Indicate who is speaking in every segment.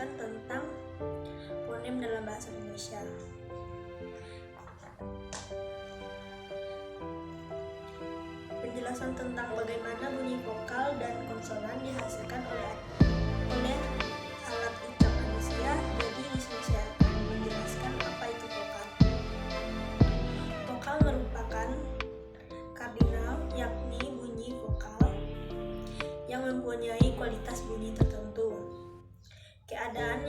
Speaker 1: menjelaskan tentang fonem dalam bahasa Indonesia. Penjelasan tentang bagaimana bunyi vokal dan konsonan dihasilkan oleh alat ucap manusia. Jadi di sini saya akan menjelaskan apa itu vokal. Vokal merupakan kardinal, yakni bunyi vokal yang mempunyai kualitas bunyi tertentu. Keadaan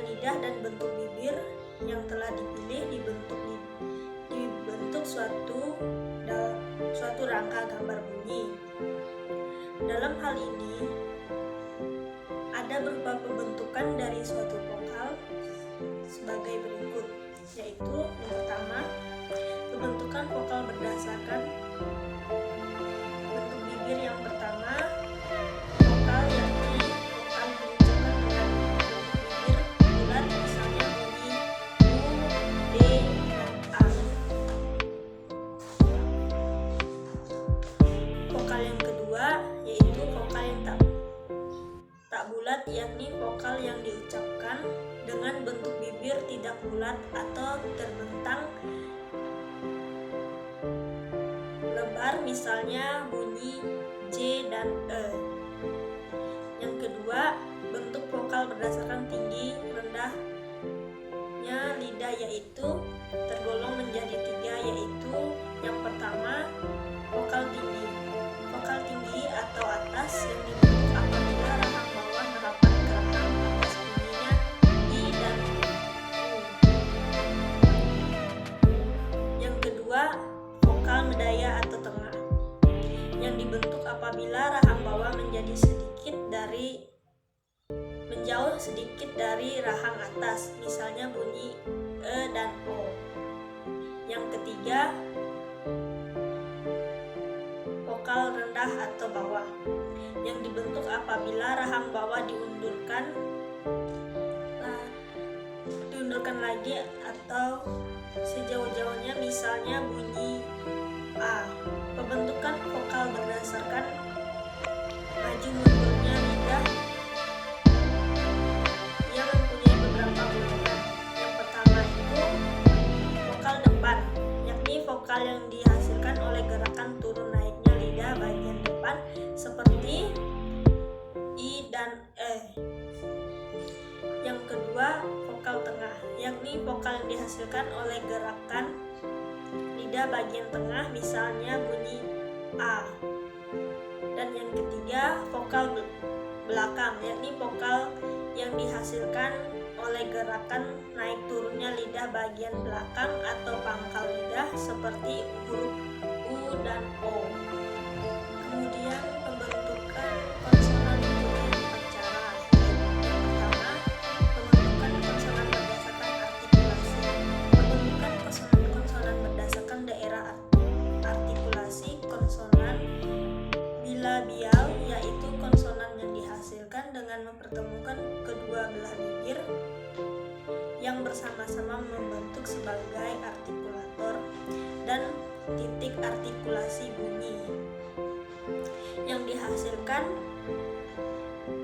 Speaker 1: lidah dan bentuk bibir yang telah dipilih dibentuk suatu rangka gambar bunyi. Dalam hal ini ada beberapa pembentukan dari suatu vokal sebagai berikut, yaitu yang pertama, pembentukan vokal berdasarkan bentuk bibir. Yang pertama, vokal yakni vokal diucapkan dengan bentuk bibir bulat, misalnya bunyi U, D, dan A. Vokal yang kedua yaitu vokal yang tak bulat, yakni vokal yang diucapkan dengan bentuk bibir tidak bulat atau terbentang lebar, misalnya bunyi J dan E. Yang kedua, bentuk vokal berdasarkan tinggi rendahnya lidah, yaitu tergolong menjadi 3, yaitu yang pertama, vokal tinggi. Vokal tinggi atau atas yang dibentuk apabila rahang bawah merapat ke rahang atas, bunyinya I dan U. Yang kedua, vokal medaya atau tengah yang dibentuk apabila rahang bawah menjauh sedikit dari rahang atas, misalnya bunyi E dan O. Yang ketiga, vokal rendah atau bawah yang dibentuk apabila rahang bawah diundurkan lagi atau sejauh-jauhnya, misalnya bunyi A. Pembentukan vokal berdasarkan maju mundurnya lidah yang mempunyai beberapa golongan. Yang pertama itu vokal depan, yakni vokal yang dihasilkan oleh gerakan turun naiknya lidah bagian depan seperti I dan E. Yang kedua, vokal tengah, yakni vokal yang dihasilkan oleh gerakan lidah bagian tengah, misalnya bunyi A. Dan yang ketiga, vokal belakang, yakni vokal yang dihasilkan oleh gerakan naik turunnya lidah bagian belakang atau pangkal lidah seperti huruf U dan O. Kemudian pembentukan konsonan mempunyai 4 cara. Yang pertama, pembentukan konsonan berdasarkan artikulasi. Pembentukan konsonan berdasarkan daerah artikulasi konsonan bilabial, yaitu konsonan yang dihasilkan dengan mempertemukan kedua belah bibir yang bersama-sama membentuk sebagai artikulator dan titik artikulasi bunyi. Yang dihasilkan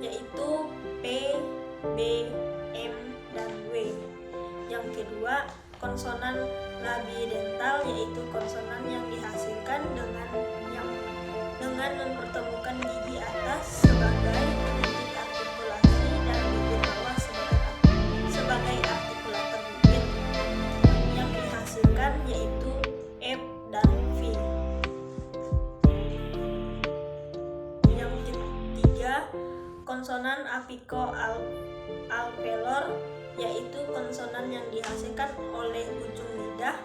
Speaker 1: yaitu P, B, M, dan W. Yang kedua, konsonan labidental, yaitu konsonan yang dihasilkan dengan mempertemukan gigi atas sebagai titik artikulasi dan bibir bawah sebagai artikulator bibir. Yang dihasilkan yaitu F dan V. Yang ketiga, konsonan apico-alveolar, yaitu konsonan yang dihasilkan oleh ujung lidah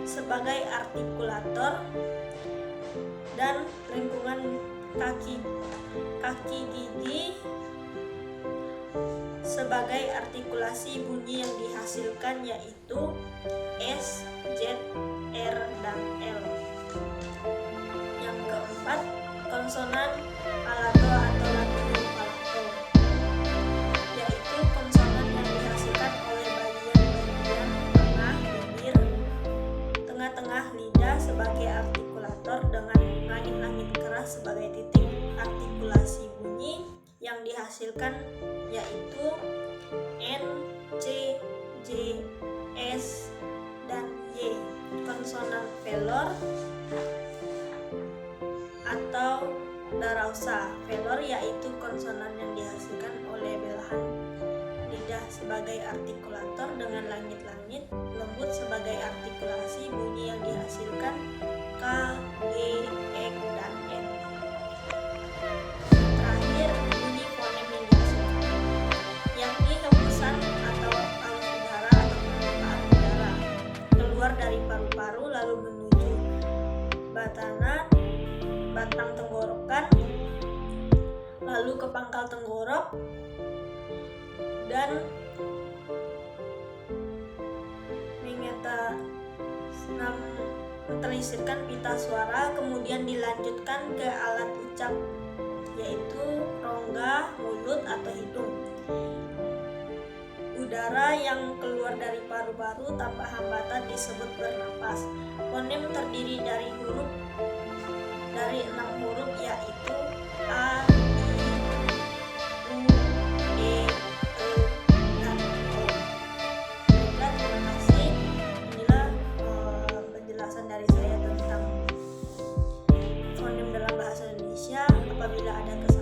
Speaker 1: sebagai artikulator dan lingkungan kaki gigi sebagai artikulasi bunyi. Yang dihasilkan yaitu S, Z, R, dan L. Yang keempat, konsonan palato atau labium palato, yaitu konsonan yang dihasilkan oleh bagian tengah bibir, tengah-tengah lidah sebagai artikulator dengan langit-langit keras sebagai titik artikulasi bunyi. Yang dihasilkan yaitu N, C, J, S, dan Y. Konsonan velor atau darausa. Velor yaitu konsonan yang dihasilkan oleh belahan lidah sebagai artikulator dengan langit-langit, lembut sebagai artikulasi bunyi yang dihasilkan K, G, E, dan N. Terakhir, bunyi fonem yang dihasilkan, yakni hembusan atau arus udara atau permukaan udara keluar dari paru-paru lalu menuju batang tenggorokan, lalu ke pangkal tenggorok dan menelisirkan pita suara, kemudian dilanjutkan ke alat ucap yaitu rongga, mulut atau hidung. Udara yang keluar dari paru-paru tanpa hambatan disebut bernapas. Fonem terdiri dari 6 huruf yaitu A, I, U, E, E, dan O. Terima kasih. Inilah penjelasan dari saya tentang fonem dalam bahasa Indonesia. Apabila ada kesalahan